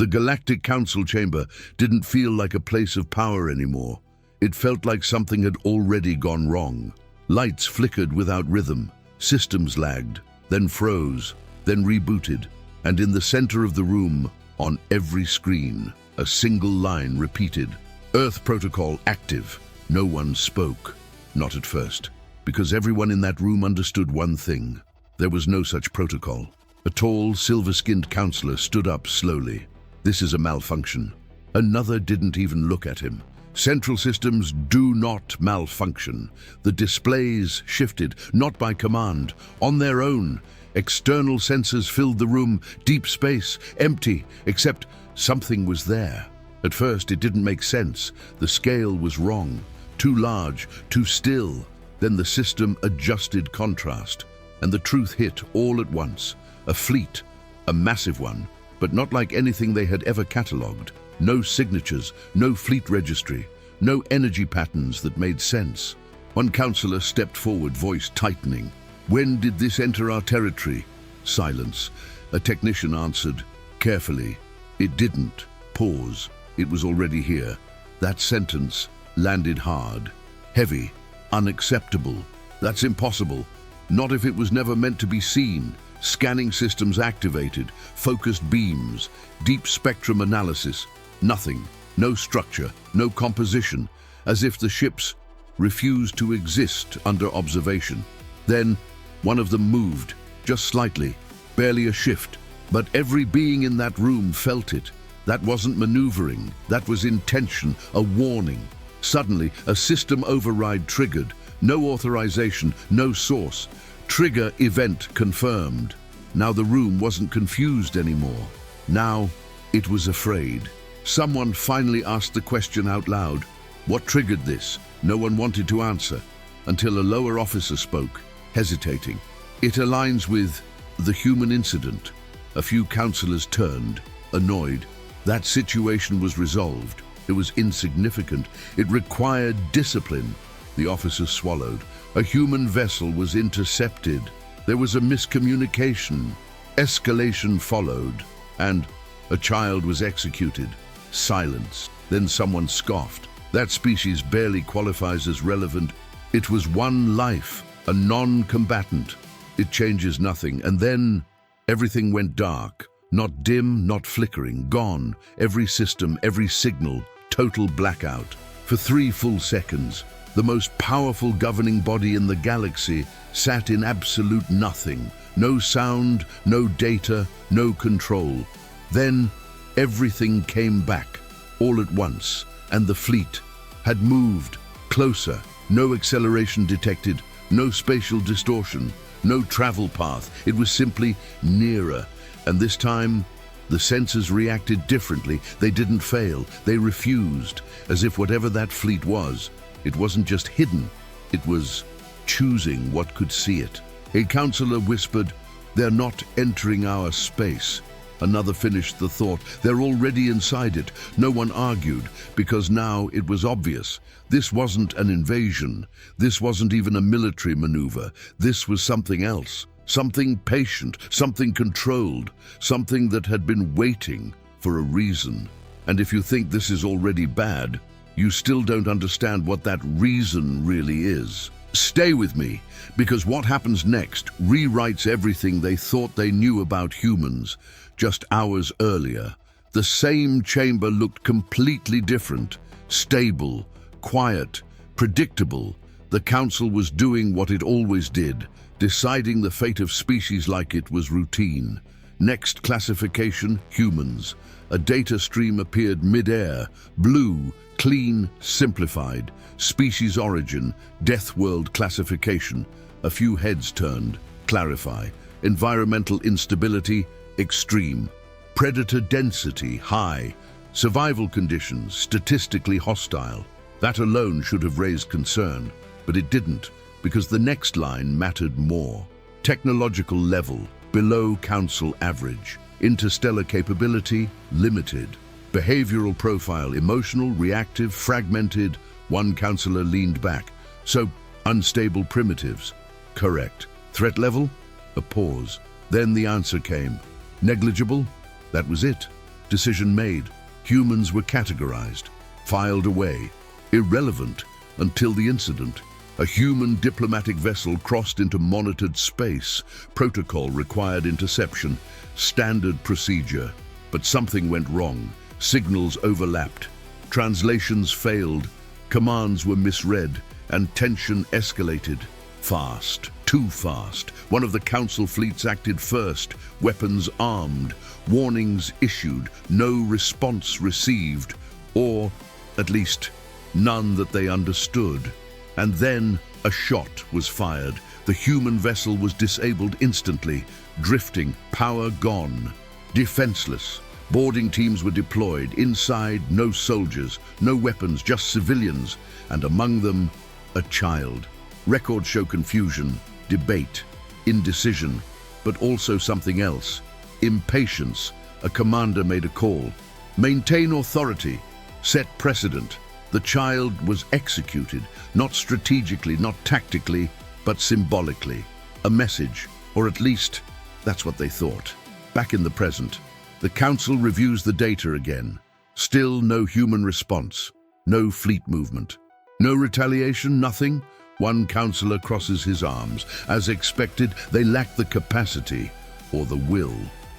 The Galactic Council chamber didn't feel like a place of power anymore. It felt like something had already gone wrong. Lights flickered without rhythm, systems lagged, then froze, then rebooted, and in the center of the room, on every screen, a single line repeated, "Earth Protocol active." No one spoke, not at first, because everyone in that room understood one thing. There was no such protocol. A tall, silver-skinned counselor stood up slowly. "This is a malfunction." Another didn't even look at him. "Central systems do not malfunction." The displays shifted, not by command, on their own. External sensors filled the room, deep space, empty, except something was there. At first, it didn't make sense. The scale was wrong, too large, too still. Then the system adjusted contrast, and the truth hit all at once. A fleet, a massive one, but not like anything they had ever catalogued. No signatures, no fleet registry, no energy patterns that made sense. One counselor stepped forward, voice tightening. "When did this enter our territory?" Silence. A technician answered, carefully, "It didn't." Pause. It was already here. That sentence landed hard, heavy, unacceptable. "That's impossible. Not if it was never meant to be seen." Scanning systems activated, focused beams, deep spectrum analysis. Nothing, no structure, no composition, as if the ships refused to exist under observation. Then one of them moved, just slightly, barely a shift, but every being in that room felt it. That wasn't maneuvering, that was intention, a warning. Suddenly, a system override triggered. No authorization, no source. Trigger event confirmed. Now the room wasn't confused anymore. Now it was afraid. Someone finally asked the question out loud. What triggered this? No one wanted to answer, until a lower officer spoke, hesitating. "It aligns with the human incident." A few counselors turned, annoyed. That situation was resolved. It was insignificant. It required discipline. The officer swallowed. A human vessel was intercepted. There was a miscommunication. Escalation followed, and a child was executed. Silence. Then someone scoffed. "That species barely qualifies as relevant." It was one life, a non-combatant. It changes nothing. And then everything went dark. Not dim, not flickering. Gone. Every system, every signal. Total blackout. For 3 full seconds, the most powerful governing body in the galaxy sat in absolute nothing. No sound, no data, no control. Then everything came back, all at once, and the fleet had moved closer. No acceleration detected, no spatial distortion, no travel path. It was simply nearer. And this time, the sensors reacted differently. They didn't fail. They refused, as if whatever that fleet was, it wasn't just hidden. It was choosing what could see it. A counselor whispered, "They're not entering our space." Another finished the thought, "They're already inside it." No one argued, because now it was obvious. This wasn't an invasion. This wasn't even a military maneuver. This was something else. Something patient, something controlled, something that had been waiting for a reason. And if you think this is already bad, you still don't understand what that reason really is. Stay with me, because what happens next rewrites everything they thought they knew about humans just hours earlier. The same chamber looked completely different, stable, quiet, predictable. The Council was doing what it always did. Deciding the fate of species like it was routine. Next classification, humans. A data stream appeared mid-air, blue, clean, simplified. Species origin, death world classification. A few heads turned, clarify. Environmental instability, extreme. Predator density, high. Survival conditions, statistically hostile. That alone should have raised concern, but it didn't. Because the next line mattered more. Technological level, below Council average. Interstellar capability, limited. Behavioral profile, emotional, reactive, fragmented. One counselor leaned back. So, unstable primitives. Correct. Threat level? A pause. Then the answer came. Negligible? That was it. Decision made. Humans were categorized, filed away, irrelevant until the incident. A human diplomatic vessel crossed into monitored space. Protocol required interception. Standard procedure. But something went wrong. Signals overlapped. Translations failed. Commands were misread, and tension escalated. Fast. Too fast. One of the Council fleets acted first. Weapons armed. Warnings issued. No response received. Or, at least, none that they understood. And then a shot was fired. The human vessel was disabled instantly, drifting, power gone. Defenseless. Boarding teams were deployed. Inside, no soldiers, no weapons, just civilians, and among them, a child. Records show confusion, debate, indecision, but also something else. Impatience. A commander made a call. Maintain authority. Set precedent. The child was executed, not strategically, not tactically, but symbolically. A message, or at least, that's what they thought. Back in the present, the Council reviews the data again. Still no human response, no fleet movement. No retaliation, nothing. One councillor crosses his arms. As expected, they lack the capacity, or the will.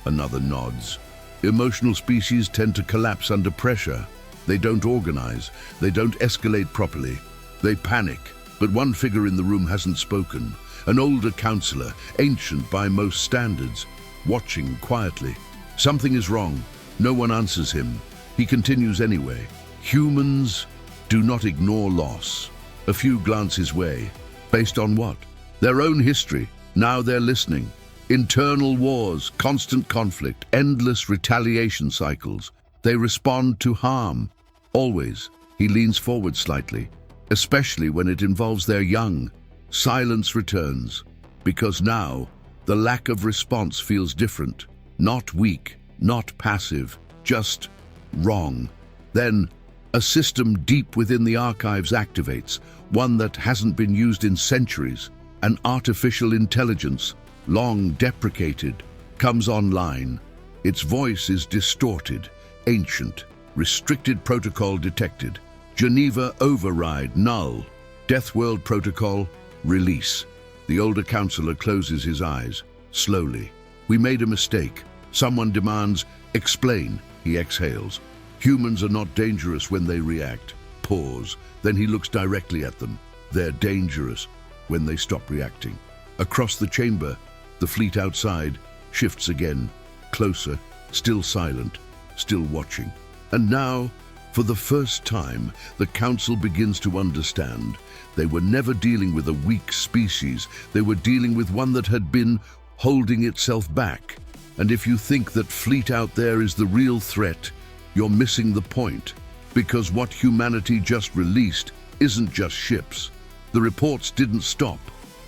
Another nods. Emotional species tend to collapse under pressure. They don't organize. They don't escalate properly. They panic. But one figure in the room hasn't spoken. An older councillor, ancient by most standards, watching quietly. Something is wrong. No one answers him. He continues anyway. Humans do not ignore loss. A few glance his way. Based on what? Their own history. Now they're listening. Internal wars, constant conflict, endless retaliation cycles. They respond to harm. Always. He leans forward slightly, especially when it involves their young. Silence returns, because now the lack of response feels different. Not weak, not passive, just wrong. Then, a system deep within the archives activates, one that hasn't been used in centuries. An artificial intelligence, long deprecated, comes online. Its voice is distorted, ancient, restricted protocol detected. Geneva override null. Death World Protocol release. The older councillor closes his eyes, slowly. We made a mistake. Someone demands, explain. He exhales. Humans are not dangerous when they react. Pause. Then he looks directly at them. They're dangerous when they stop reacting. Across the chamber, the fleet outside shifts again. Closer, still silent, still watching. And now, for the first time, the Council begins to understand. They were never dealing with a weak species. They were dealing with one that had been holding itself back. And if you think that fleet out there is the real threat, you're missing the point. Because what humanity just released isn't just ships. The reports didn't stop.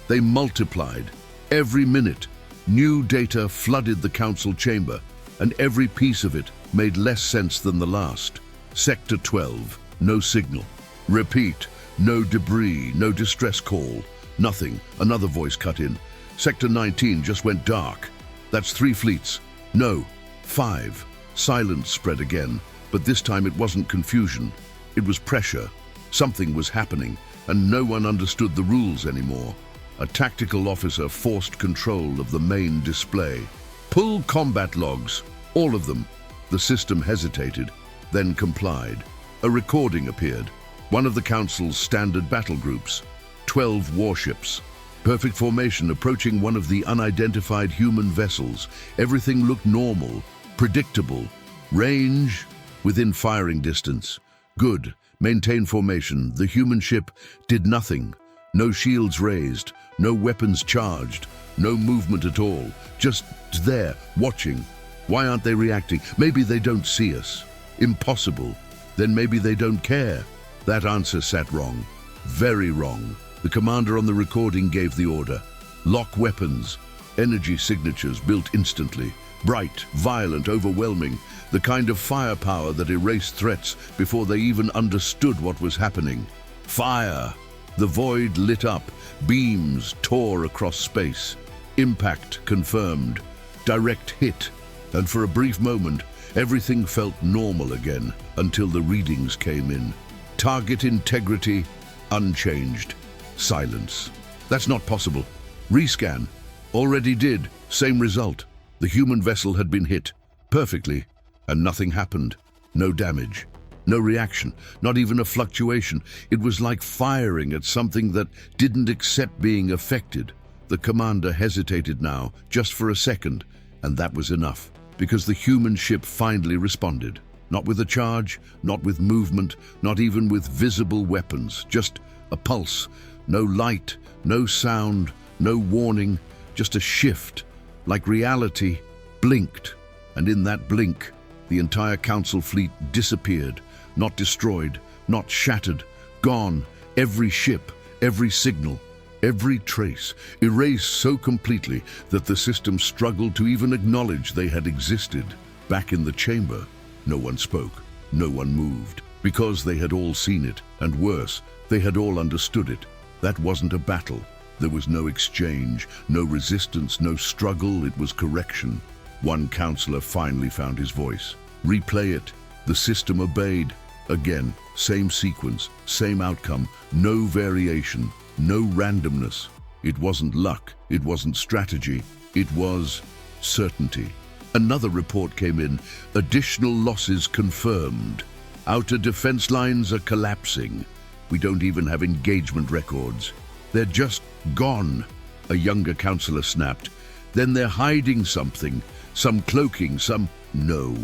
They multiplied. Every minute, new data flooded the Council chamber, and every piece of it made less sense than the last. Sector 12, no signal. Repeat, no debris, no distress call. Nothing. Another voice cut in. Sector 19 just went dark. That's 3 fleets. No, 5. Silence spread again, but this time it wasn't confusion. It was pressure. Something was happening, and no one understood the rules anymore. A tactical officer forced control of the main display. Pull combat logs, all of them. The system hesitated, then complied. A recording appeared. One of the Council's standard battle groups. 12 warships. Perfect formation approaching one of the unidentified human vessels. Everything looked normal, predictable. Range, within firing distance. Good. Maintain formation. The human ship did nothing. No shields raised, no weapons charged, no movement at all. Just there, watching. Why aren't they reacting? Maybe they don't see us. Impossible. Then maybe they don't care. That answer sat wrong. Very wrong. The commander on the recording gave the order. Lock weapons. Energy signatures built instantly. Bright, violent, overwhelming. The kind of firepower that erased threats before they even understood what was happening. Fire! The void lit up. Beams tore across space. Impact confirmed. Direct hit. And for a brief moment, Everything felt normal again until the readings came in. Target integrity, unchanged. Silence. That's not possible. Rescan. Already did. Same result. The human vessel had been hit. Perfectly. And nothing happened. No damage. No reaction. Not even a fluctuation. It was like firing at something that didn't accept being affected. The commander hesitated now, just for a second, and that was enough, because the human ship finally responded. Not with a charge, not with movement, not even with visible weapons. Just a pulse. No light, no sound, no warning, just a shift, like reality blinked. And in that blink, the entire Council fleet disappeared, not destroyed, not shattered, gone. Every ship, every signal, every trace, erased so completely that the system struggled to even acknowledge they had existed. Back in the chamber, no one spoke, no one moved, because they had all seen it, and worse, they had all understood it. That wasn't a battle. There was no exchange, no resistance, no struggle. It was correction. One counselor finally found his voice. Replay it. The system obeyed. Again, same sequence, same outcome, no variation, no randomness. It wasn't luck, it wasn't strategy, it was certainty. Another report came in. Additional losses confirmed. Outer defense lines are collapsing. We don't even have engagement records. They're just gone, a younger counselor snapped. Then they're hiding something, some cloaking, some... No,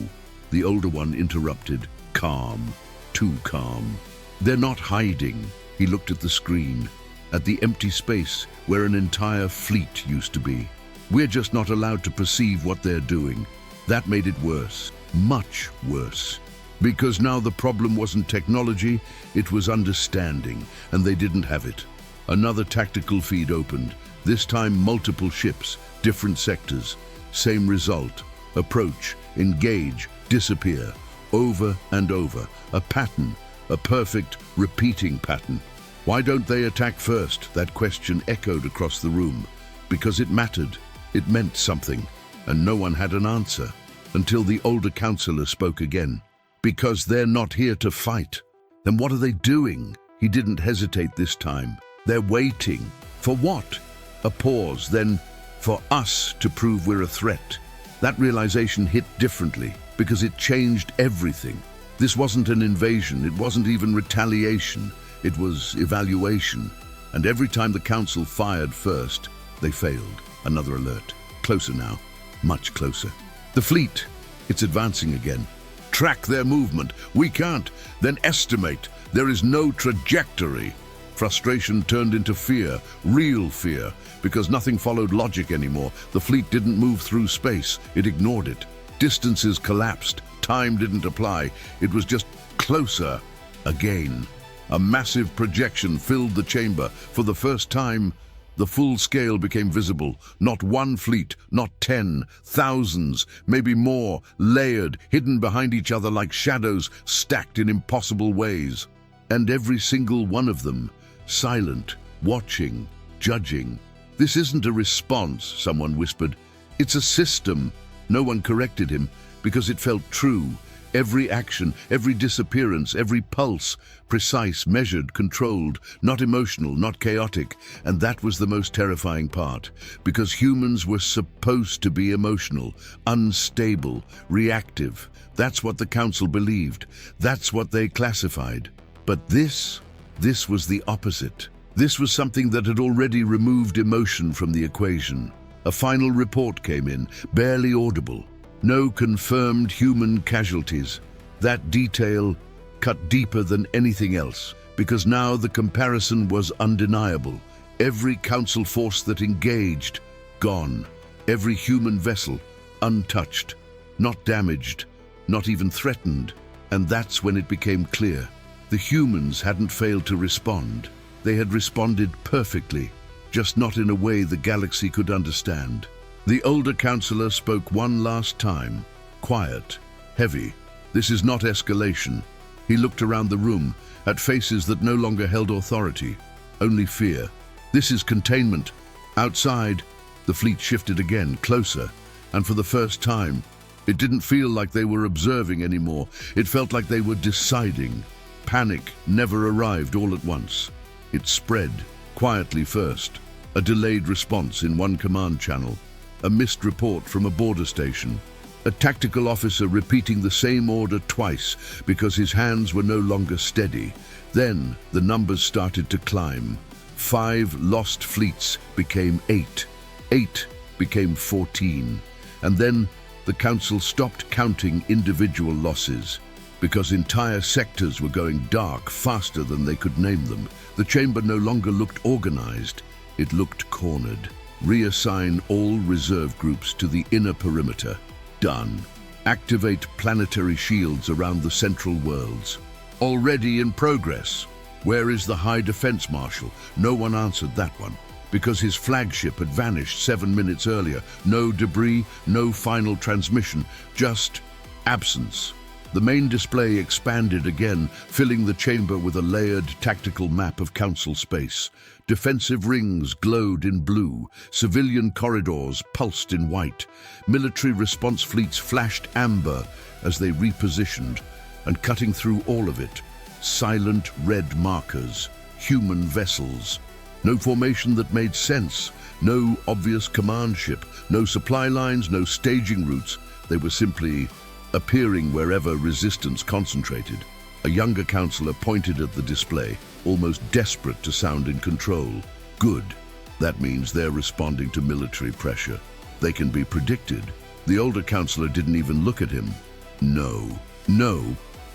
the older one interrupted. Calm, too calm. They're not hiding. He looked at the screen, at the empty space where an entire fleet used to be. We're just not allowed to perceive what they're doing. That made it worse, much worse. Because now the problem wasn't technology, it was understanding, and they didn't have it. Another tactical feed opened, this time multiple ships, different sectors. Same result. Approach, engage, disappear. Over and over. A pattern, a perfect repeating pattern. Why don't they attack first? That question echoed across the room. Because it mattered. It meant something. And no one had an answer. Until the older counselor spoke again. Because they're not here to fight. Then what are they doing? He didn't hesitate this time. They're waiting. For what? A pause, then for us to prove we're a threat. That realization hit differently because it changed everything. This wasn't an invasion, it wasn't even retaliation, it was evaluation. And every time the council fired first, they failed. Another alert. Closer now, much closer. The fleet, it's advancing again. Track their movement. We can't. Then estimate. There is no trajectory. Frustration turned into fear, real fear, because nothing followed logic anymore. The fleet didn't move through space. It ignored it. Distances collapsed. Time didn't apply. It was just closer again. A massive projection filled the chamber. For the first time, the full scale became visible. Not one fleet, not 10, thousands, maybe more, layered, hidden behind each other like shadows, stacked in impossible ways. And every single one of them, silent, watching, judging. This isn't a response, someone whispered. It's a system. No one corrected him, because it felt true. Every action, every disappearance, every pulse, precise, measured, controlled, not emotional, not chaotic. And that was the most terrifying part, because humans were supposed to be emotional, unstable, reactive. That's what the council believed. That's what they classified. But this was the opposite. This was something that had already removed emotion from the equation. A final report came in, barely audible. No confirmed human casualties. That detail cut deeper than anything else, because now the comparison was undeniable. Every council force that engaged, gone. Every human vessel, untouched, not damaged, not even threatened. And that's when it became clear. The humans hadn't failed to respond. They had responded perfectly, just not in a way the galaxy could understand. The older counselor spoke one last time, quiet, heavy. This is not escalation. He looked around the room, at faces that no longer held authority, only fear. This is containment. Outside, the fleet shifted again, closer, and for the first time, It didn't feel like they were observing anymore. It felt like they were deciding. Panic never arrived all at once. It spread, quietly first. A delayed response in one command channel. A missed report from a border station. A tactical officer repeating the same order twice because his hands were no longer steady. Then the numbers started to climb. 5 lost fleets became 8. 8 became 14. And then the Council stopped counting individual losses. Because entire sectors were going dark faster than they could name them. The chamber no longer looked organized. It looked cornered. Reassign all reserve groups to the inner perimeter. Done. Activate planetary shields around the central worlds. Already in progress. Where is the High Defense Marshal? No one answered that one, because his flagship had vanished 7 minutes earlier. No debris, no final transmission, just absence. The main display expanded again, filling the chamber with a layered tactical map of Council space. Defensive rings glowed in blue, civilian corridors pulsed in white. Military response fleets flashed amber as they repositioned, and cutting through all of it, silent red markers, human vessels. No formation that made sense, no obvious command ship, no supply lines, no staging routes. They were simply appearing wherever resistance concentrated. A younger councillor pointed at the display, almost desperate to sound in control. Good. That means they're responding to military pressure. They can be predicted. The older councillor didn't even look at him. No,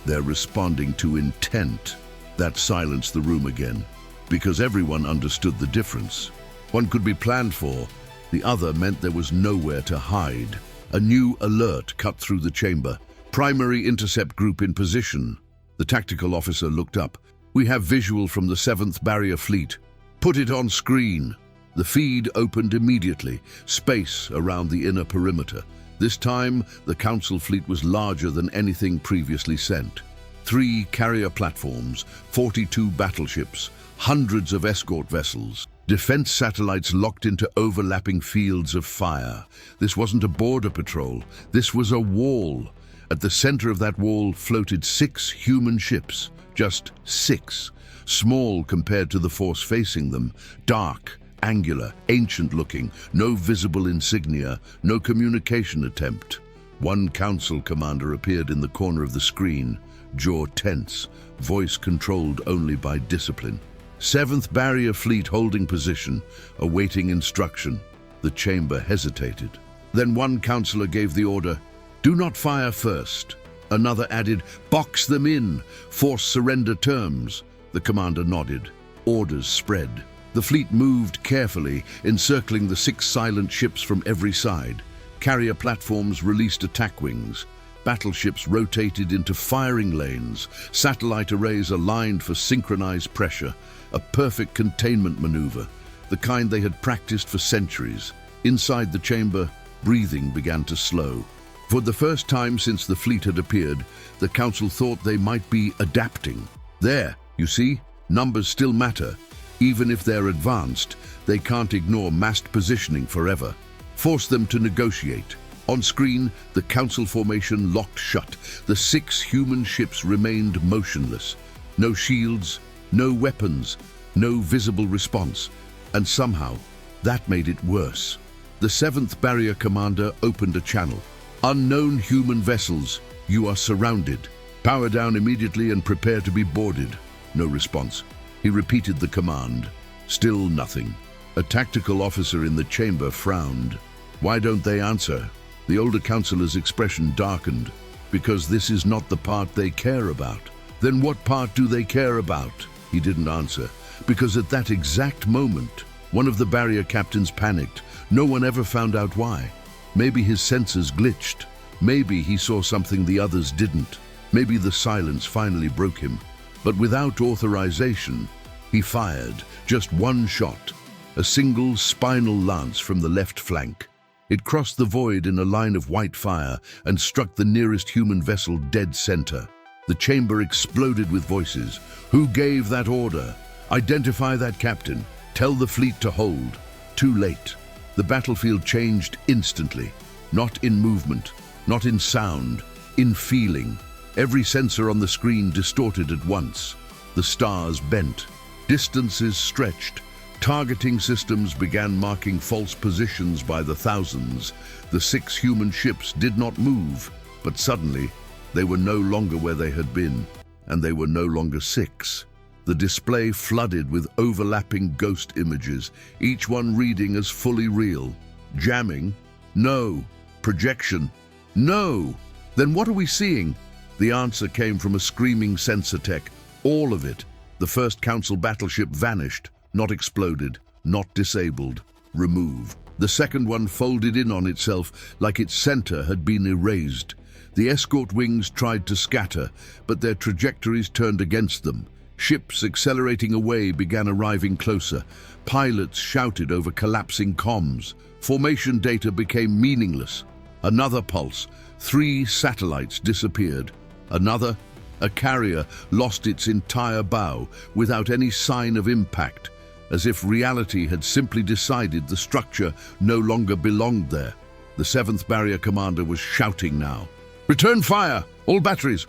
they're responding to intent. That silenced the room again, because everyone understood the difference. One could be planned for, the other meant there was nowhere to hide. A new alert cut through the chamber. Primary intercept group in position. The tactical officer looked up. We have visual from the 7th Barrier Fleet. Put it on screen. The feed opened immediately. Space around the inner perimeter. This time, the Council fleet was larger than anything previously sent. 3 carrier platforms, 42 battleships, hundreds of escort vessels. Defense satellites locked into overlapping fields of fire. This wasn't a border patrol. This was a wall. At the center of that wall floated 6 human ships. Just 6. Small compared to the force facing them. Dark, angular, ancient-looking. No visible insignia. No communication attempt. One council commander appeared in the corner of the screen. Jaw tense. Voice controlled only by discipline. 7th Barrier Fleet holding position, awaiting instruction. The chamber hesitated. Then one councillor gave the order, "Do not fire first." Another added, "Box them in, force surrender terms." The commander nodded. Orders spread. The fleet moved carefully, encircling the 6 silent ships from every side. Carrier platforms released attack wings. Battleships rotated into firing lanes. Satellite arrays aligned for synchronized pressure. A perfect containment maneuver, the kind they had practiced for centuries. Inside the chamber, breathing began to slow. For the first time since the fleet had appeared, the Council thought they might be adapting. There, you see, numbers still matter. Even if they're advanced, they can't ignore massed positioning forever. Force them to negotiate. On screen, the Council formation locked shut. The 6 human ships remained motionless. No shields, no weapons, no visible response. And somehow, that made it worse. The 7th Barrier Commander opened a channel. "Unknown human vessels, you are surrounded. Power down immediately and prepare to be boarded." No response. He repeated the command. Still nothing. A tactical officer in the chamber frowned. Why don't they answer? The older councillor's expression darkened. Because this is not the part they care about. Then what part do they care about? He didn't answer. Because at that exact moment, one of the barrier captains panicked. No one ever found out why. Maybe his senses glitched. Maybe he saw something the others didn't. Maybe the silence finally broke him. But without authorization, he fired just one shot. A single spinal lance from the left flank. It crossed the void in a line of white fire and struck the nearest human vessel dead center. The chamber exploded with voices. Who gave that order? Identify that captain. Tell the fleet to hold. Too late. The battlefield changed instantly. Not in movement, not in sound, in feeling. Every sensor on the screen distorted at once. The stars bent, distances stretched. Targeting systems began marking false positions by the thousands. The 6 human ships did not move, but suddenly they were no longer where they had been, and they were no longer 6. The display flooded with overlapping ghost images, each one reading as fully real. Jamming? No. Projection? No. Then what are we seeing? The answer came from a screaming sensor tech. All of it. The first Council battleship vanished, not exploded, not disabled, removed. The second one folded in on itself like its center had been erased. The escort wings tried to scatter, but their trajectories turned against them. Ships accelerating away began arriving closer. Pilots shouted over collapsing comms. Formation data became meaningless. Another pulse. 3 satellites disappeared. Another, a carrier, lost its entire bow without any sign of impact, as if reality had simply decided the structure no longer belonged there. The 7th Barrier Commander was shouting now. "Return fire! All batteries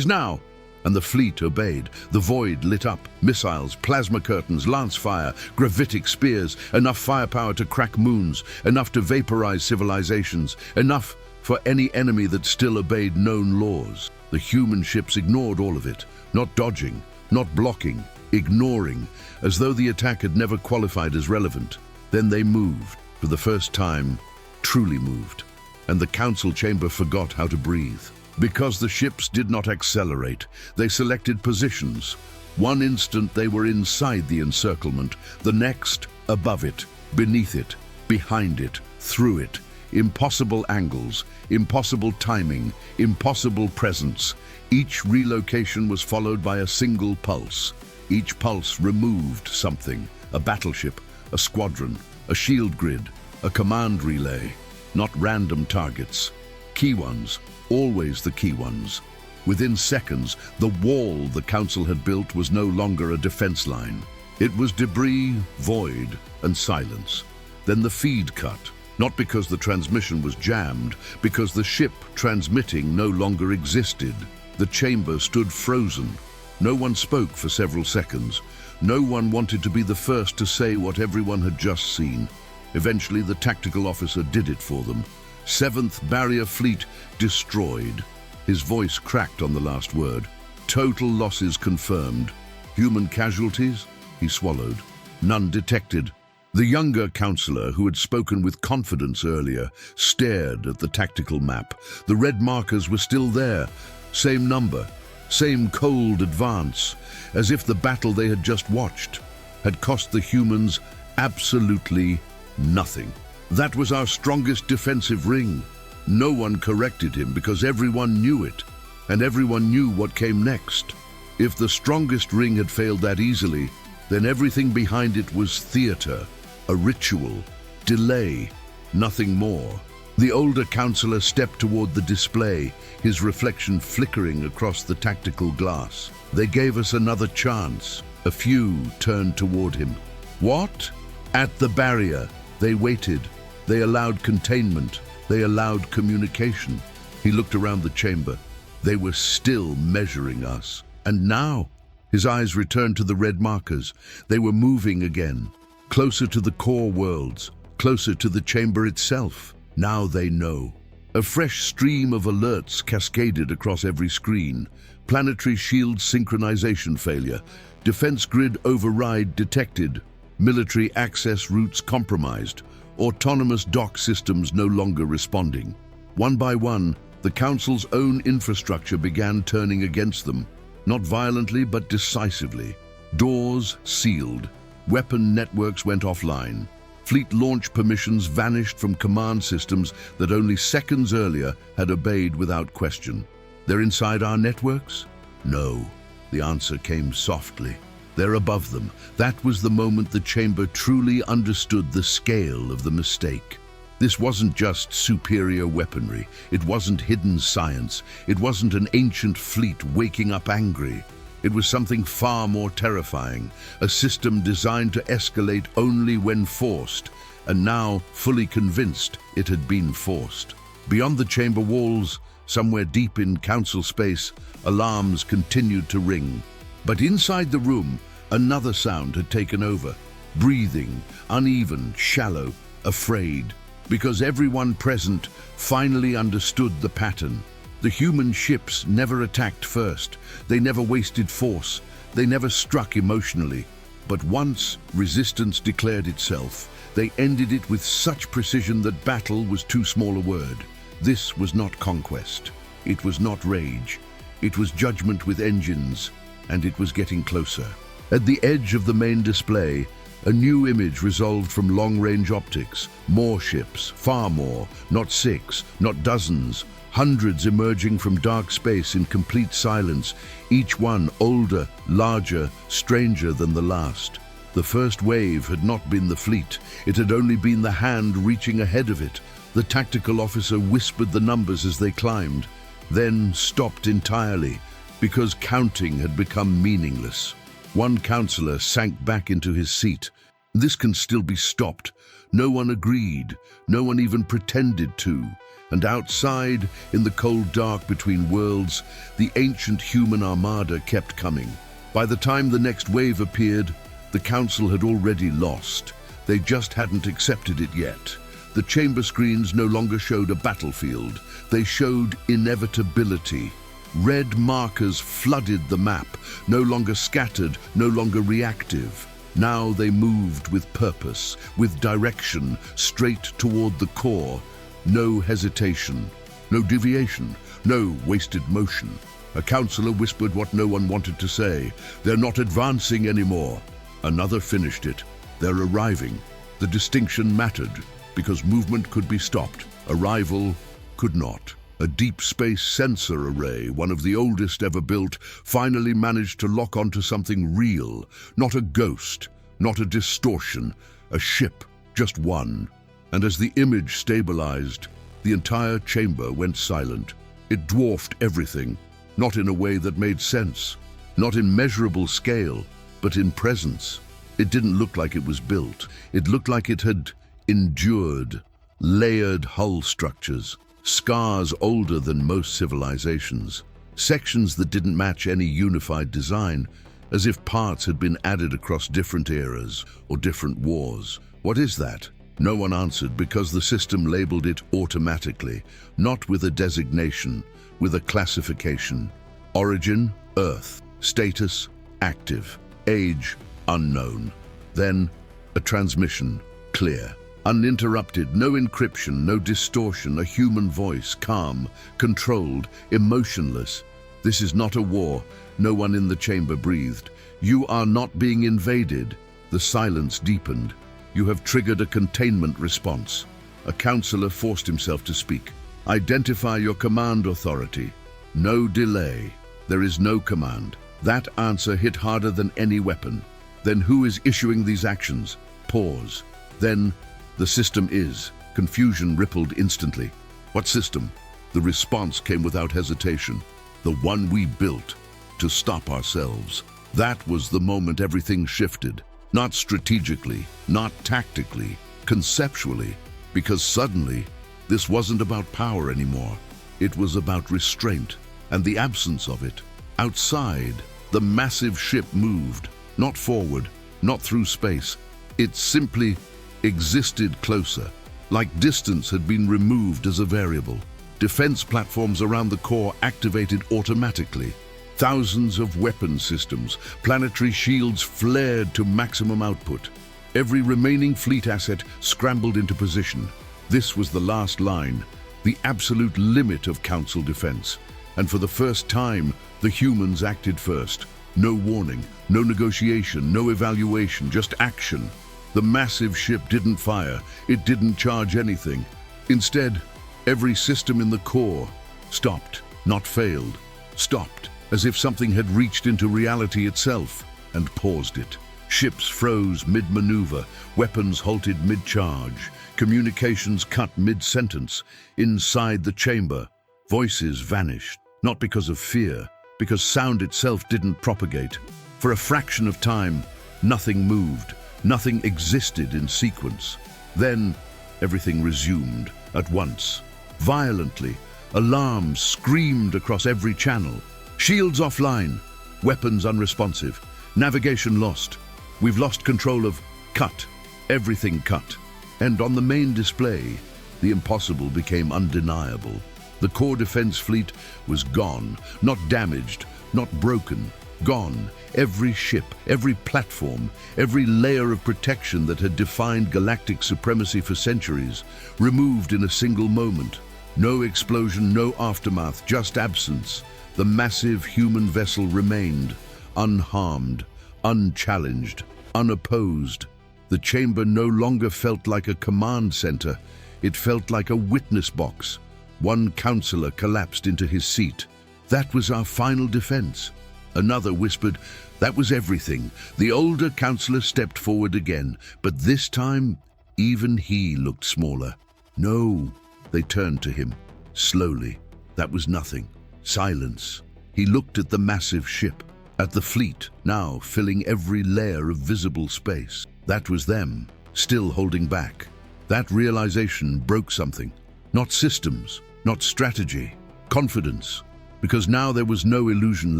now!" And the fleet obeyed. The void lit up. Missiles, plasma curtains, lance fire, gravitic spears, enough firepower to crack moons, enough to vaporize civilizations, enough for any enemy that still obeyed known laws. The human ships ignored all of it, not dodging, not blocking, ignoring, as though the attack had never qualified as relevant. Then they moved, for the first time, truly moved, and the Council chamber forgot how to breathe. Because the ships did not accelerate, they selected positions. One instant they were inside the encirclement, the next above it, beneath it, behind it, through it. Impossible angles, impossible timing, impossible presence. Each relocation was followed by a single pulse. Each pulse removed something, a battleship, a squadron, a shield grid, a command relay, not random targets. Key ones, always the key ones. Within seconds, the wall the Council had built was no longer a defense line. It was debris, void, and silence. Then the feed cut. Not because the transmission was jammed, because the ship transmitting no longer existed. The chamber stood frozen. No one spoke for several seconds. No one wanted to be the first to say what everyone had just seen. Eventually, the tactical officer did it for them. 7th Barrier Fleet destroyed. His voice cracked on the last word. Total losses confirmed. Human casualties? He swallowed. None detected. The younger counselor, who had spoken with confidence earlier, stared at the tactical map. The red markers were still there. Same number, same cold advance, as if the battle they had just watched had cost the humans absolutely nothing. That was our strongest defensive ring. No one corrected him because everyone knew it, and everyone knew what came next. If the strongest ring had failed that easily, then everything behind it was theater. A ritual, delay, nothing more. The older counselor stepped toward the display, his reflection flickering across the tactical glass. They gave us another chance. A few turned toward him. What? At the barrier. They waited. They allowed containment. They allowed communication. He looked around the chamber. They were still measuring us. And now? His eyes returned to the red markers. They were moving again. Closer to the core worlds, closer to the chamber itself. Now they know. A fresh stream of alerts cascaded across every screen. Planetary shield synchronization failure. Defense grid override detected. Military access routes compromised. Autonomous dock systems no longer responding. One by one, the Council's own infrastructure began turning against them. Not violently, but decisively. Doors sealed. Weapon networks went offline. Fleet launch permissions vanished from command systems that only seconds earlier had obeyed without question. They're inside our networks? No. The answer came softly. They're above them. That was the moment the chamber truly understood the scale of the mistake. This wasn't just superior weaponry. It wasn't hidden science. It wasn't an ancient fleet waking up angry. It was something far more terrifying, a system designed to escalate only when forced, and now fully convinced it had been forced. Beyond the chamber walls, somewhere deep in council space, alarms continued to ring. But inside the room, another sound had taken over. Breathing, uneven, shallow, afraid. Because everyone present finally understood the pattern. The human ships never attacked first. They never wasted force. They never struck emotionally. But once resistance declared itself, they ended it with such precision that battle was too small a word. This was not conquest. It was not rage. It was judgment with engines, and it was getting closer. At the edge of the main display, a new image resolved from long-range optics. More ships, far more, not 6, not dozens, hundreds emerging from dark space in complete silence, each one older, larger, stranger than the last. The first wave had not been the fleet, it had only been the hand reaching ahead of it. The tactical officer whispered the numbers as they climbed, then stopped entirely, because counting had become meaningless. One counselor sank back into his seat. This can still be stopped. No one agreed, no one even pretended to. And outside, in the cold dark between worlds, the ancient human armada kept coming. By the time the next wave appeared, the council had already lost. They just hadn't accepted it yet. The chamber screens no longer showed a battlefield. They showed inevitability. Red markers flooded the map, no longer scattered, no longer reactive. Now they moved with purpose, with direction, straight toward the core. No hesitation, no deviation, no wasted motion. A counselor whispered what no one wanted to say. They're not advancing anymore. Another finished it. They're arriving. The distinction mattered, because movement could be stopped. Arrival could not. A deep space sensor array, one of the oldest ever built, finally managed to lock onto something real. Not a ghost, not a distortion, a ship, just one. And as the image stabilized, the entire chamber went silent. It dwarfed everything, not in a way that made sense, not in measurable scale, but in presence. It didn't look like it was built. It looked like it had endured, layered hull structures, scars older than most civilizations, sections that didn't match any unified design, as if parts had been added across different eras or different wars. What is that? No one answered because the system labeled it automatically, not with a designation, with a classification. Origin, Earth. Status, active. Age, unknown. Then, a transmission, clear. Uninterrupted, no encryption, no distortion, a human voice, calm, controlled, emotionless. This is not a war. No one in the chamber breathed. You are not being invaded. The silence deepened. You have triggered a containment response. A counselor forced himself to speak. Identify your command authority. No delay. There is no command. That answer hit harder than any weapon. Then who is issuing these actions? Pause. Then, the system is. Confusion rippled instantly. What system? The response came without hesitation. The one we built to stop ourselves. That was the moment everything shifted. Not strategically, not tactically, conceptually, because suddenly, this wasn't about power anymore. It was about restraint and the absence of it. Outside, the massive ship moved, not forward, not through space. It simply existed closer, like distance had been removed as a variable. Defense platforms around the core activated automatically. Thousands of weapon systems, planetary shields flared to maximum output. Every remaining fleet asset scrambled into position. This was the last line, the absolute limit of Council defense. And for the first time, the humans acted first. No warning, no negotiation, no evaluation, just action. The massive ship didn't fire, it didn't charge anything. Instead, every system in the core stopped, not failed, stopped, as if something had reached into reality itself and paused it. Ships froze mid-maneuver, weapons halted mid-charge, communications cut mid-sentence. Inside the chamber, voices vanished, not because of fear, because sound itself didn't propagate. For a fraction of time, nothing moved, nothing existed in sequence. Then, everything resumed at once. violently. Alarms screamed across every channel. Shields offline, weapons unresponsive, navigation lost. We've lost control of cut, everything cut. And on the main display, the impossible became undeniable. The core defense fleet was gone, not damaged, not broken, gone. Every ship, every platform, every layer of protection that had defined galactic supremacy for centuries, removed in a single moment. No explosion, no aftermath, just absence. The massive human vessel remained, unharmed, unchallenged, unopposed. The chamber no longer felt like a command center. It felt like a witness box. One counselor collapsed into his seat. That was our final defense. Another whispered, that was everything. The older counselor stepped forward again, but this time, even he looked smaller. No, they turned to him, slowly. That was nothing. Silence. He looked at the massive ship, at the fleet, now filling every layer of visible space. That was them, still holding back. That realization broke something. Not systems, not strategy, confidence. Because now there was no illusion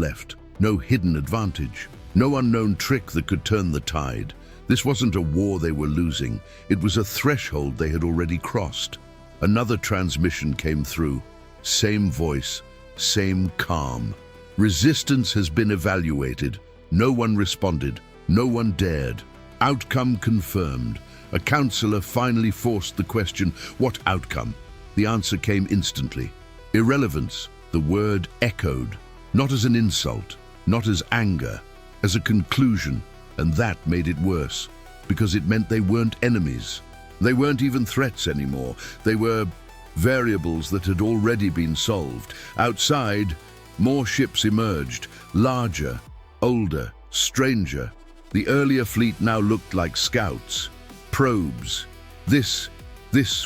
left, no hidden advantage, no unknown trick that could turn the tide. This wasn't a war they were losing. It was a threshold they had already crossed. Another transmission came through. Same voice, same calm. Resistance has been evaluated. No one responded. No one dared. Outcome confirmed. A counselor finally forced the question, what outcome? The answer came instantly. Irrelevance. The word echoed, not as an insult, not as anger, as a conclusion, and that made it worse, because it meant they weren't enemies. They weren't even threats anymore. They were variables that had already been solved. Outside, more ships emerged, larger, older, stranger. The earlier fleet now looked like scouts, probes. This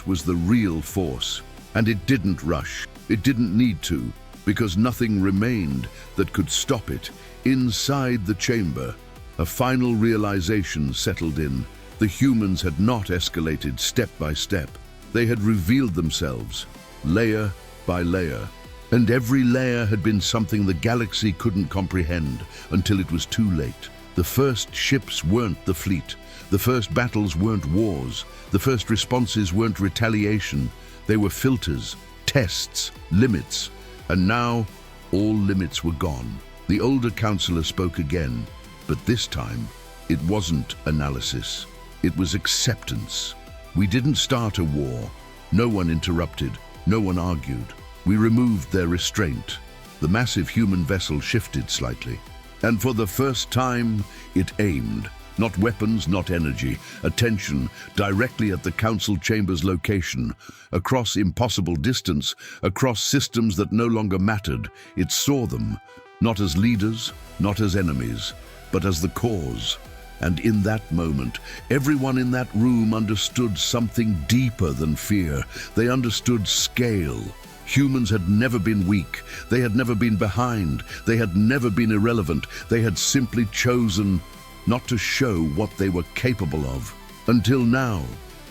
was the real force, and it didn't rush. It didn't need to, because nothing remained that could stop it. Inside the chamber, a final realization settled in. The humans had not escalated step by step. They had revealed themselves, layer by layer. And every layer had been something the galaxy couldn't comprehend until it was too late. The first ships weren't the fleet. The first battles weren't wars. The first responses weren't retaliation. They were filters, tests, limits. And now, all limits were gone. The older counselor spoke again, but this time, it wasn't analysis. It was acceptance. We didn't start a war. No one interrupted. No one argued. We removed their restraint. The massive human vessel shifted slightly. And for the first time, it aimed. Not weapons, not energy. Attention directly at the council chamber's location. Across impossible distance, across systems that no longer mattered, it saw them, not as leaders, not as enemies, but as the cause. And in that moment, everyone in that room understood something deeper than fear. They understood scale. Humans had never been weak. They had never been behind. They had never been irrelevant. They had simply chosen not to show what they were capable of. Until now.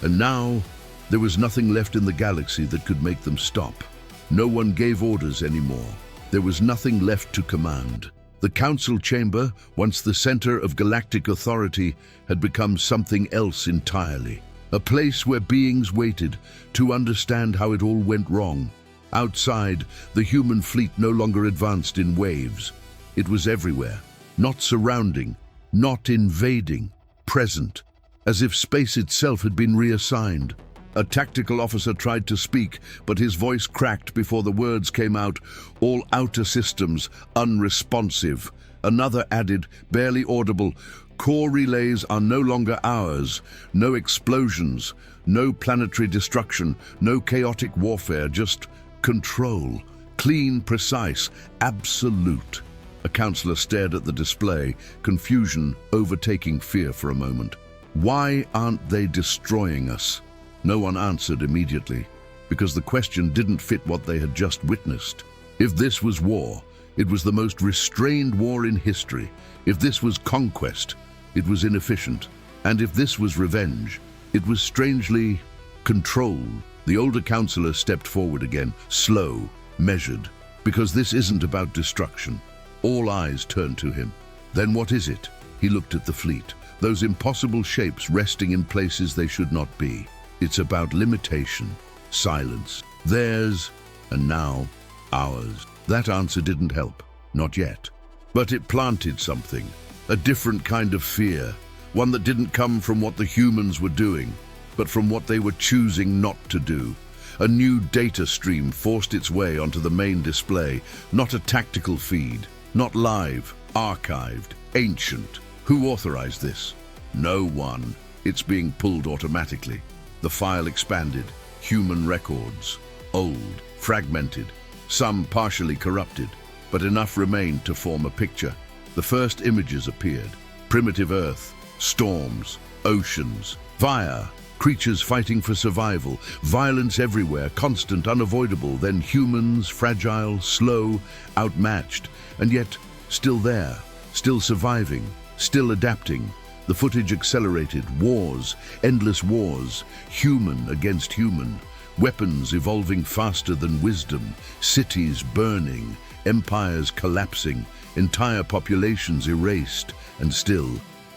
And now, there was nothing left in the galaxy that could make them stop. No one gave orders anymore. There was nothing left to command. The council chamber, once the center of galactic authority, had become something else entirely. A place where beings waited to understand how it all went wrong. Outside, the human fleet no longer advanced in waves. It was everywhere, not surrounding, not invading, present, as if space itself had been reassigned. A tactical officer tried to speak, but his voice cracked before the words came out. All outer systems unresponsive. Another added, barely audible, core relays are no longer ours. No explosions, no planetary destruction, no chaotic warfare, just control. Clean, precise, absolute. A counselor stared at the display, confusion overtaking fear for a moment. Why aren't they destroying us? No one answered immediately, because the question didn't fit what they had just witnessed. If this was war, it was the most restrained war in history. If this was conquest, it was inefficient. And if this was revenge, it was strangely controlled. The older counselor stepped forward again, slow, measured, because this isn't about destruction. All eyes turned to him. Then what is it? He looked at the fleet, those impossible shapes resting in places they should not be. It's about limitation, silence, theirs, and now ours. That answer didn't help, not yet. But it planted something, a different kind of fear, one that didn't come from what the humans were doing, but from what they were choosing not to do. A new data stream forced its way onto the main display, not a tactical feed, not live, archived, ancient. Who authorized this? No one. It's being pulled automatically. The file expanded. Human records. Old, fragmented, some partially corrupted, but enough remained to form a picture. The first images appeared. Primitive Earth, storms, oceans, fire, creatures fighting for survival, violence everywhere, constant, unavoidable, then humans, fragile, slow, outmatched, and yet still there, still surviving, still adapting. The footage accelerated. Wars, endless wars, human against human, weapons evolving faster than wisdom, cities burning, empires collapsing, entire populations erased, and still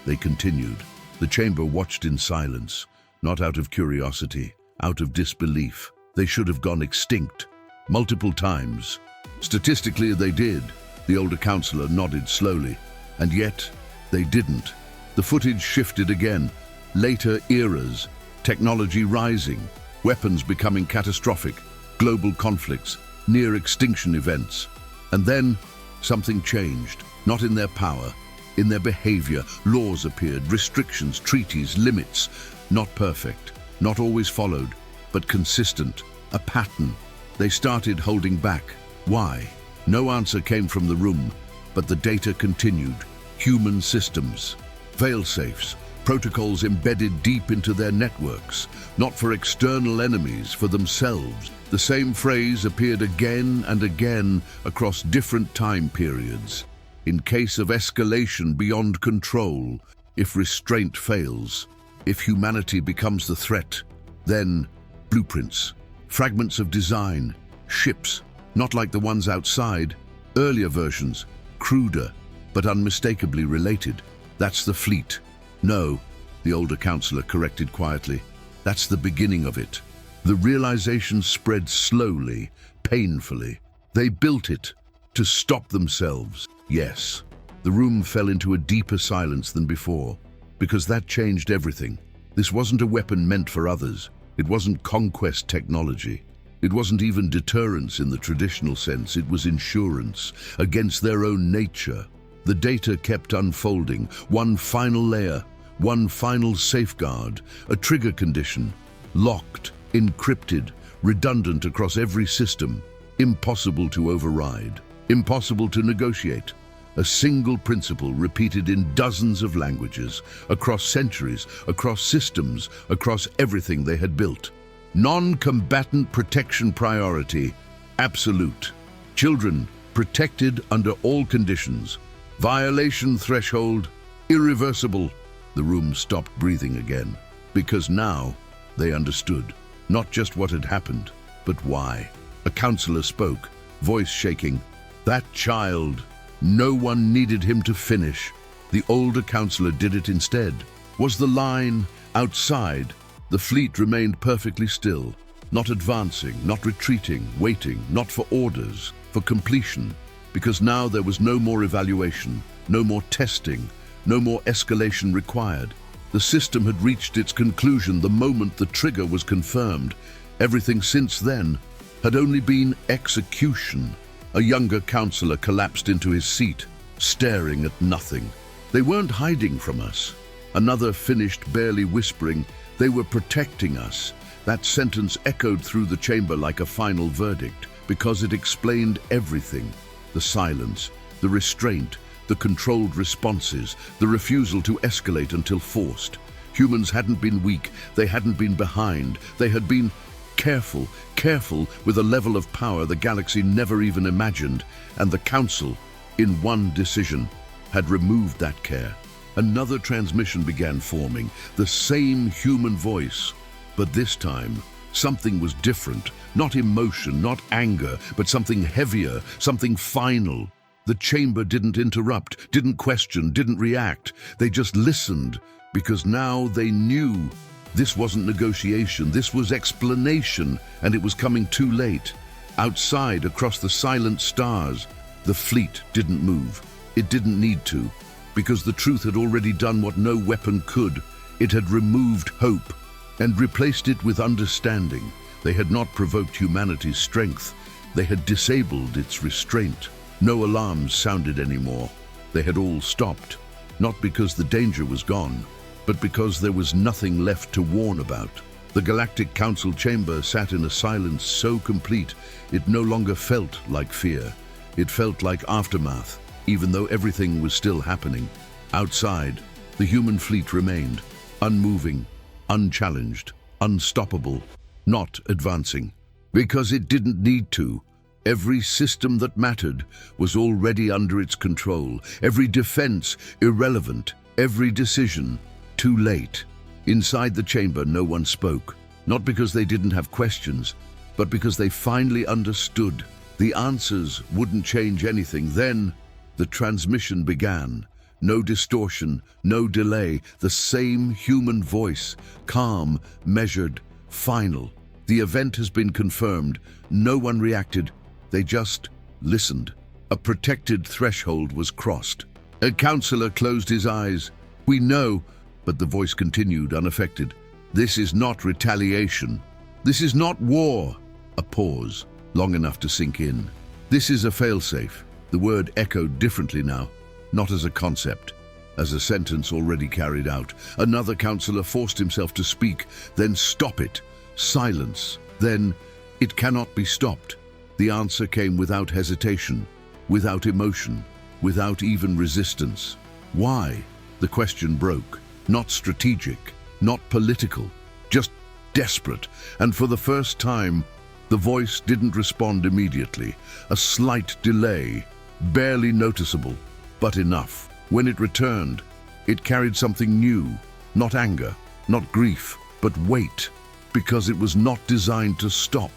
they continued. The chamber watched in silence, not out of curiosity, out of disbelief. They should have gone extinct, multiple times. Statistically, they did. The older counselor nodded slowly. And yet, they didn't. The footage shifted again. Later eras, technology rising, weapons becoming catastrophic, global conflicts, near extinction events. And then, something changed. Not in their power, in their behavior. Laws appeared, restrictions, treaties, limits. Not perfect, not always followed, but consistent. A pattern. They started holding back. Why? No answer came from the room, but the data continued. Human systems, fail-safes, protocols embedded deep into their networks, not for external enemies, for themselves. The same phrase appeared again and again across different time periods. In case of escalation beyond control, if restraint fails, if humanity becomes the threat, then blueprints, fragments of design, ships, not like the ones outside, earlier versions, cruder, but unmistakably related. That's the fleet. No, the older counselor corrected quietly. That's the beginning of it. The realization spread slowly, painfully. They built it to stop themselves. Yes, the room fell into a deeper silence than before, because that changed everything. This wasn't a weapon meant for others. It wasn't conquest technology. It wasn't even deterrence in the traditional sense. It was insurance against their own nature. The data kept unfolding. One final layer, one final safeguard, a trigger condition, locked, encrypted, redundant across every system, impossible to override, impossible to negotiate. A single principle repeated in dozens of languages, across centuries, across systems, across everything they had built. Non-combatant protection priority, absolute. Children protected under all conditions. Violation threshold, irreversible. The room stopped breathing again, because now they understood. Not just what had happened, but why. A counselor spoke, voice shaking. That child, no one needed him to finish. The older counselor did it instead. Was the line outside? The fleet remained perfectly still, not advancing, not retreating, waiting, not for orders, for completion, because now there was no more evaluation, no more testing, no more escalation required. The system had reached its conclusion the moment the trigger was confirmed. Everything since then had only been execution. A younger counselor collapsed into his seat, staring at nothing. They weren't hiding from us. Another finished, barely whispering, they were protecting us. That sentence echoed through the chamber like a final verdict, because it explained everything. The silence, the restraint, the controlled responses, the refusal to escalate until forced. Humans hadn't been weak, they hadn't been behind, they had been careful with a level of power the galaxy never even imagined, and the Council, in one decision, had removed that care. Another transmission began forming, the same human voice, but this time Something was different, not emotion, not anger, but something heavier, something final. The chamber didn't interrupt, didn't question, didn't react. They just listened, because now they knew. This wasn't negotiation, this was explanation, and it was coming too late. Outside, across the silent stars, the fleet didn't move. It didn't need to, because the truth had already done what no weapon could. It had removed hope and replaced it with understanding. They had not provoked humanity's strength. They had disabled its restraint. No alarms sounded anymore. They had all stopped, not because the danger was gone, but because there was nothing left to warn about. The Galactic Council chamber sat in a silence so complete it no longer felt like fear. It felt like aftermath, even though everything was still happening. Outside, the human fleet remained, unmoving, unchallenged, unstoppable, not advancing. Because it didn't need to. Every system that mattered was already under its control. Every defense irrelevant. Every decision too late. Inside the chamber, no one spoke. Not because they didn't have questions, but because they finally understood. The answers wouldn't change anything. Then, the transmission began. No distortion, no delay. The same human voice, calm, measured, final. The event has been confirmed. No one reacted. They just listened. A protected threshold was crossed. A counselor closed his eyes. "We know," but the voice continued, unaffected. "This is not retaliation. This is not war." A pause, long enough to sink in. "This is a failsafe." The word echoed differently now, not as a concept, as a sentence already carried out. Another counselor forced himself to speak, then stop it. Silence. Then, "It cannot be stopped." The answer came without hesitation, without emotion, without even resistance. Why? The question broke. Not strategic, not political, just desperate. And for the first time, the voice didn't respond immediately. A slight delay, barely noticeable, but enough. When it returned, it carried something new. Not anger, not grief, but weight, because it was not designed to stop.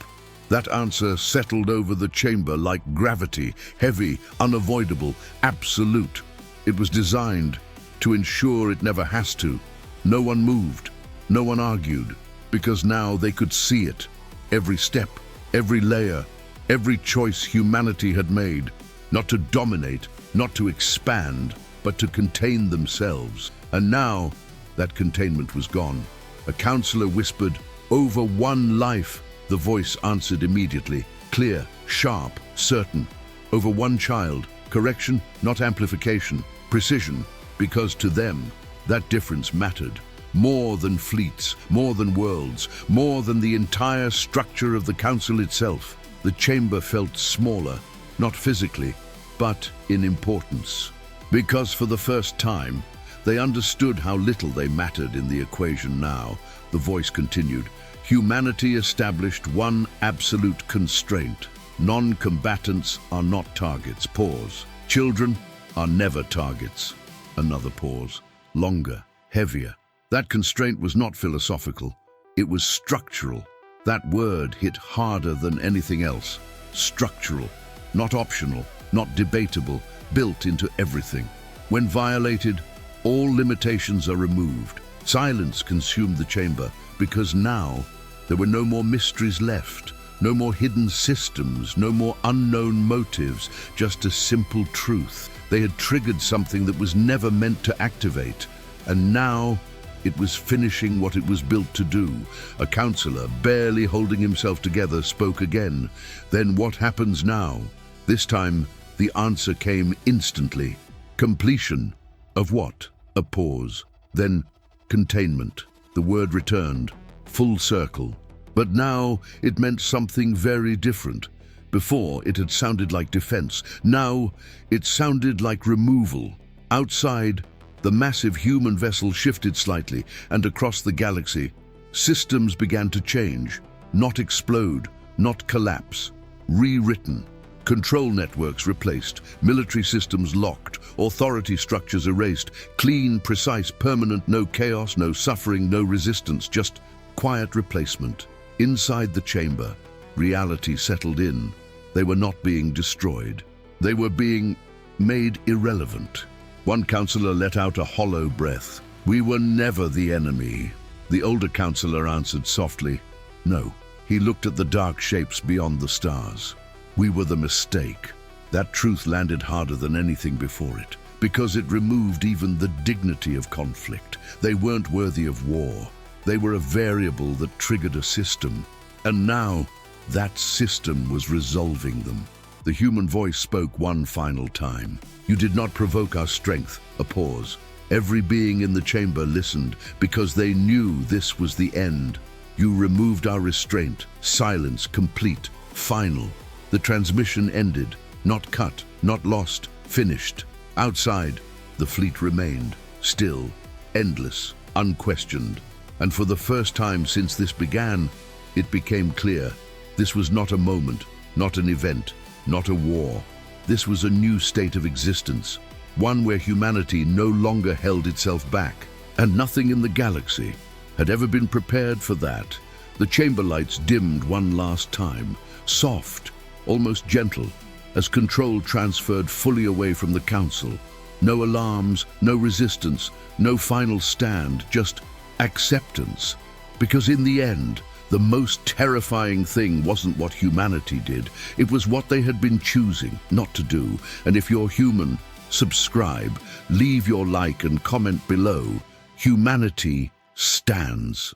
That answer settled over the chamber like gravity, heavy, unavoidable, absolute. It was designed to ensure it never has to. No one moved, no one argued, because now they could see it. Every step, every layer, every choice humanity had made. Not to dominate, not to expand, but to contain themselves. And now, that containment was gone. A counselor whispered, "Over one life." The voice answered immediately, clear, sharp, certain. Over one child. Correction, not amplification. Precision, because to them, that difference mattered. More than fleets, more than worlds, more than the entire structure of the council itself. The chamber felt smaller, not physically, but in importance. Because for the first time, they understood how little they mattered in the equation now. The voice continued, "Humanity established one absolute constraint. Non-combatants are not targets." Pause. "Children are never targets." Another pause. Longer, heavier. That constraint was not philosophical. It was structural. That word hit harder than anything else. Structural. Not optional, not debatable, built into everything. When violated, all limitations are removed. Silence consumed the chamber, because now there were no more mysteries left, no more hidden systems, no more unknown motives, just a simple truth. They had triggered something that was never meant to activate, and now it was finishing what it was built to do. A counselor, barely holding himself together, spoke again. "Then what happens now?" This time, the answer came instantly. "Completion." Of what? A pause. Then, containment. The word returned. Full circle. But now it meant something very different. Before, it had sounded like defense. Now, it sounded like removal. Outside, the massive human vessel shifted slightly, and across the galaxy, systems began to change. Not explode, not collapse. Rewritten. Control networks replaced, military systems locked, authority structures erased. Clean, precise, permanent, no chaos, no suffering, no resistance, just quiet replacement. Inside the chamber, reality settled in. They were not being destroyed. They were being made irrelevant. One counselor let out a hollow breath. "We were never the enemy." The older counselor answered softly, "No." He looked at the dark shapes beyond the stars. "We were the mistake." That truth landed harder than anything before it, because it removed even the dignity of conflict. They weren't worthy of war. They were a variable that triggered a system. And now, that system was resolving them. The human voice spoke one final time. "You did not provoke our strength." A pause. Every being in the chamber listened because they knew this was the end. "You removed our restraint." Silence, complete, final. The transmission ended. Not cut, not lost, finished. Outside, the fleet remained, still, endless, unquestioned. And for the first time since this began, it became clear. This was not a moment, not an event, not a war. This was a new state of existence, one where humanity no longer held itself back. And nothing in the galaxy had ever been prepared for that. The chamber lights dimmed one last time, soft, almost gentle, as control transferred fully away from the Council. No alarms, no resistance, no final stand, just acceptance. Because in the end, the most terrifying thing wasn't what humanity did. It was what they had been choosing not to do. And if you're human, subscribe, leave your like and comment below. Humanity stands.